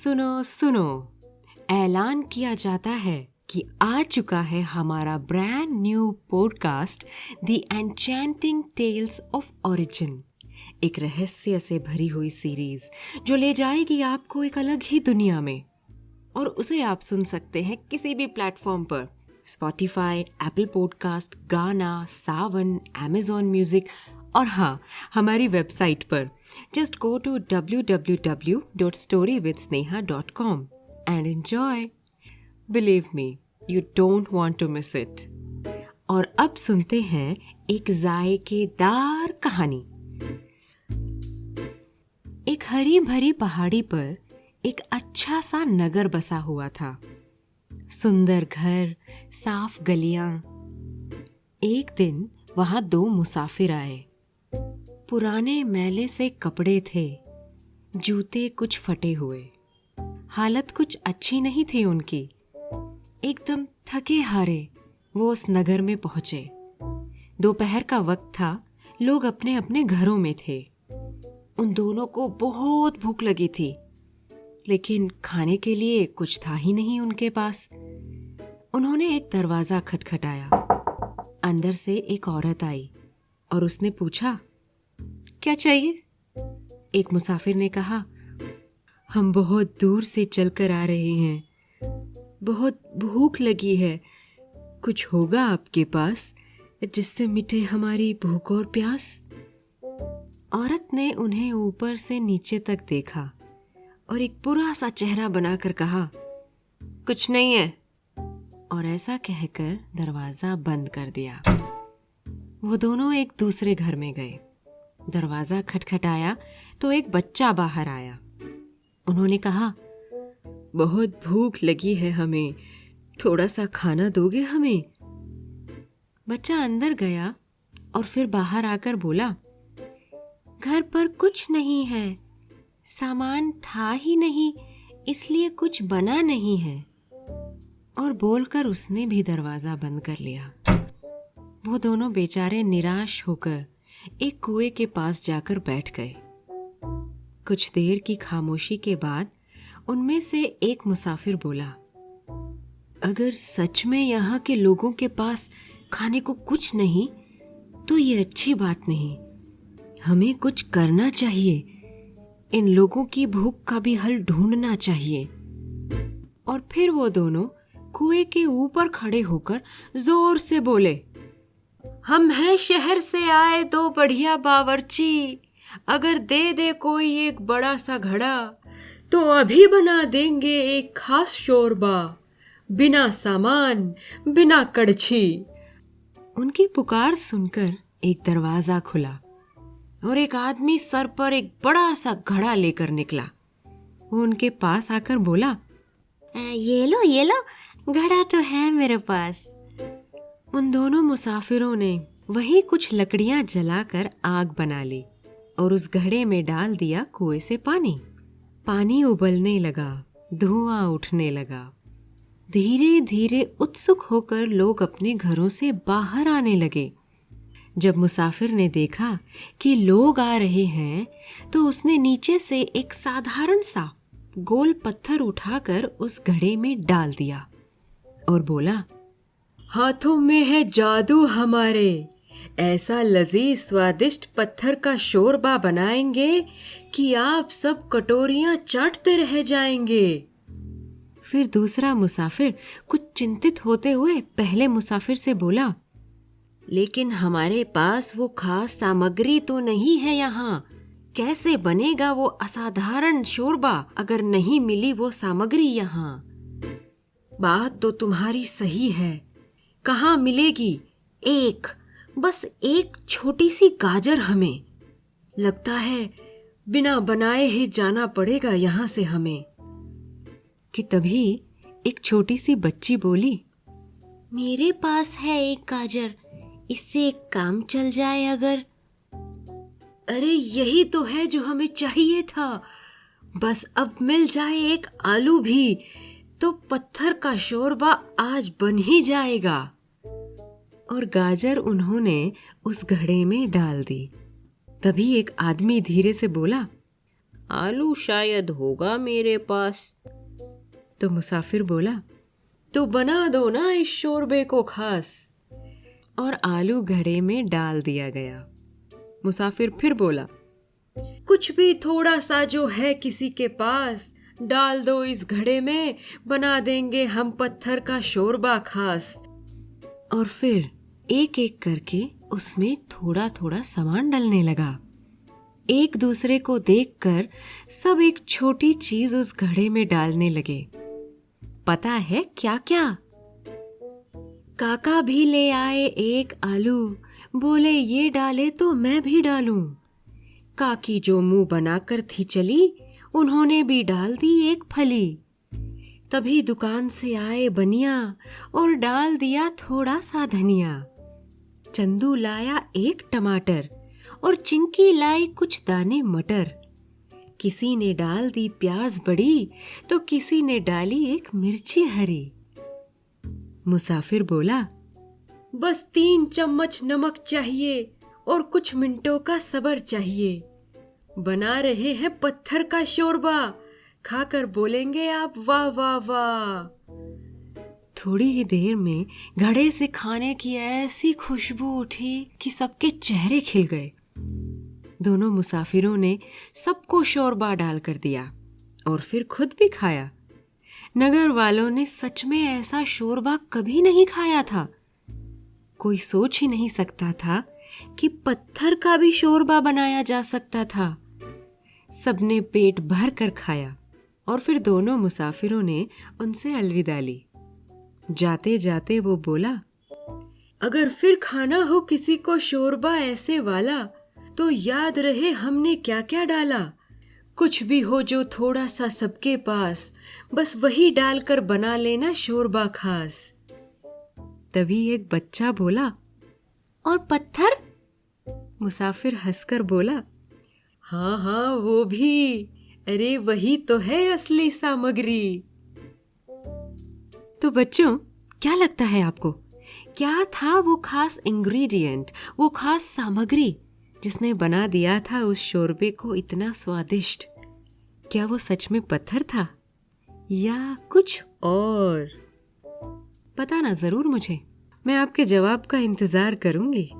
सुनो सुनो, ऐलान किया जाता है कि आ चुका है हमारा brand new podcast the enchanting tales of origin. एक रहस्य से भरी हुई सीरीज जो ले जाएगी आपको एक अलग ही दुनिया में, और उसे आप सुन सकते हैं किसी भी प्लेटफॉर्म पर, स्पॉटिफाई, एप्पल पॉडकास्ट, गाना, सावन, अमेजॉन म्यूजिक और हाँ, हमारी वेबसाइट पर। Just go to www.storywithsneha.com and enjoy. Believe me, you don't want to miss it. और अब सुनते हैं एक जायकेदार कहानी। एक हरी भरी पहाड़ी पर एक अच्छा सा नगर बसा हुआ था। सुंदर घर, साफ गलियां। एक दिन वहां 2 मुसाफिर आए। पुराने मैले से कपड़े थे, जूते कुछ फटे हुए, हालत कुछ अच्छी नहीं थी उनकी। एकदम थके हारे वो उस नगर में पहुंचे। दोपहर का वक्त था, लोग अपने अपने घरों में थे। उन दोनों को बहुत भूख लगी थी, लेकिन खाने के लिए कुछ था ही नहीं उनके पास। उन्होंने एक दरवाजा खटखटाया। अंदर से एक औरत आई और उसने पूछा, क्या चाहिए? एक मुसाफिर ने कहा, हम बहुत दूर से चलकर आ रहे हैं, बहुत भूख लगी है। कुछ होगा आपके पास जिससे मिटे हमारी भूख और प्यास? औरत ने उन्हें ऊपर से नीचे तक देखा और एक बुरा सा चेहरा बनाकर कहा, कुछ नहीं है, और ऐसा कहकर दरवाजा बंद कर दिया। वो दोनों एक दूसरे घर में गए। दरवाजा खटखटाया तो एक बच्चा बाहर आया। उन्होंने कहा, बहुत भूख लगी है हमें, थोड़ा सा खाना दोगे हमें? बच्चा अंदर गया और फिर बाहर आकर बोला, घर पर कुछ नहीं है, सामान था ही नहीं, इसलिए कुछ बना नहीं है। और बोलकर उसने भी दरवाजा बंद कर लिया। वो दोनों बेचारे निराश होकर एक कुएं के पास जाकर बैठ गए। कुछ देर की खामोशी के बाद उनमें से एक मुसाफिर बोला, अगर सच में यहाँ के लोगों के पास खाने को कुछ नहीं तो ये अच्छी बात नहीं। हमें कुछ करना चाहिए, इन लोगों की भूख का भी हल ढूंढना चाहिए। और फिर वो दोनों कुएं के ऊपर खड़े होकर जोर से बोले, हम हैं शहर से आए 2 बढ़िया बावर्ची, अगर दे दे कोई एक बड़ा सा घड़ा तो अभी बना देंगे एक खास शोरबा, बिना सामान, बिना कड़छी। उनकी पुकार सुनकर एक दरवाजा खुला और एक आदमी सर पर एक बड़ा सा घड़ा लेकर निकला। वो उनके पास आकर बोला, ये लो, घड़ा तो है मेरे पास। उन दोनों मुसाफिरों ने वही कुछ लकड़ियां जलाकर आग बना ली और उस घड़े में डाल दिया कुएं से पानी। पानी उबलने लगा, धुआं उठने लगा। धीरे धीरे उत्सुक होकर लोग अपने घरों से बाहर आने लगे। जब मुसाफिर ने देखा कि लोग आ रहे हैं तो उसने नीचे से एक साधारण सा गोल पत्थर उठाकर उस घड़े में डाल दिया और बोला, हाथों में है जादू हमारे, ऐसा लजीज स्वादिष्ट पत्थर का शोरबा बनाएंगे कि आप सब कटोरियां चाटते रह जाएंगे। फिर दूसरा मुसाफिर कुछ चिंतित होते हुए पहले मुसाफिर से बोला, लेकिन हमारे पास वो खास सामग्री तो नहीं है यहाँ। कैसे बनेगा वो असाधारण शोरबा अगर नहीं मिली वो सामग्री यहाँ? बात तो तुम्हारी सही है, कहाँ मिलेगी? बस एक छोटी सी गाजर हमें। लगता है बिना बनाए ही जाना पड़ेगा यहाँ से हमें। कि तभी एक छोटी सी बच्ची बोली, मेरे पास है एक गाजर, इससे एक काम चल जाए अगर। अरे यही तो है जो हमें चाहिए था, बस अब मिल जाए एक आलू भी तो पत्थर का शोरबा आज बन ही जाएगा। और गाजर उन्होंने उस घड़े में डाल दी। तभी एक आदमी धीरे से बोला, आलू शायद होगा मेरे पास। तो मुसाफिर बोला, तो बना दो ना इस शोरबे को खास। और आलू घड़े में डाल दिया गया। मुसाफिर फिर बोला, कुछ भी थोड़ा सा जो है किसी के पास, डाल दो इस घड़े में, बना देंगे हम पत्थर का शोरबा खास। और फिर एक एक करके उसमें थोड़ा थोड़ा सामान डलने लगा। एक दूसरे को देखकर सब एक छोटी चीज उस घड़े में डालने लगे। पता है क्या क्या? काका भी ले आए एक आलू, बोले ये डाले तो मैं भी डालूं। काकी जो मुंह बनाकर थी चली, उन्होंने भी डाल दी एक फली। तभी दुकान से आए बनिया और डाल दिया थोड़ा सा धनिया। चंदू लाया एक टमाटर और चिंकी लाई कुछ दाने मटर। किसी ने डाल दी प्याज बड़ी तो किसी ने डाली एक मिर्ची हरी। मुसाफिर बोला, बस 3 चम्मच नमक चाहिए और कुछ मिनटों का सब्र चाहिए। बना रहे हैं पत्थर का शोरबा, खाकर बोलेंगे आप वाह वाह वाह। थोड़ी ही देर में घड़े से खाने की ऐसी खुशबू उठी कि सबके चेहरे खिल गए। दोनों मुसाफिरों ने सबको शोरबा डाल कर दिया और फिर खुद भी खाया। नगर वालों ने सच में ऐसा शोरबा कभी नहीं खाया था। कोई सोच ही नहीं सकता था कि पत्थर का भी शोरबा बनाया जा सकता था। सबने पेट भर कर खाया और फिर दोनों मुसाफिरों ने उनसे अलविदा ली। जाते जाते वो बोला, अगर फिर खाना हो किसी को शोरबा ऐसे वाला, तो याद रहे हमने क्या क्या डाला। कुछ भी हो जो थोड़ा सा सबके पास, बस वही डालकर बना लेना शोरबा खास। तभी एक बच्चा बोला, और पत्थर? मुसाफिर हंसकर बोला, हाँ हाँ वो भी, अरे वही तो है असली सामग्री। तो बच्चों, क्या लगता है आपको, क्या था वो खास इंग्रेडिएंट, वो खास सामग्री जिसने बना दिया था उस शोरबे को इतना स्वादिष्ट? क्या वो सच में पत्थर था या कुछ और? बताना जरूर मुझे, मैं आपके जवाब का इंतजार करूंगी।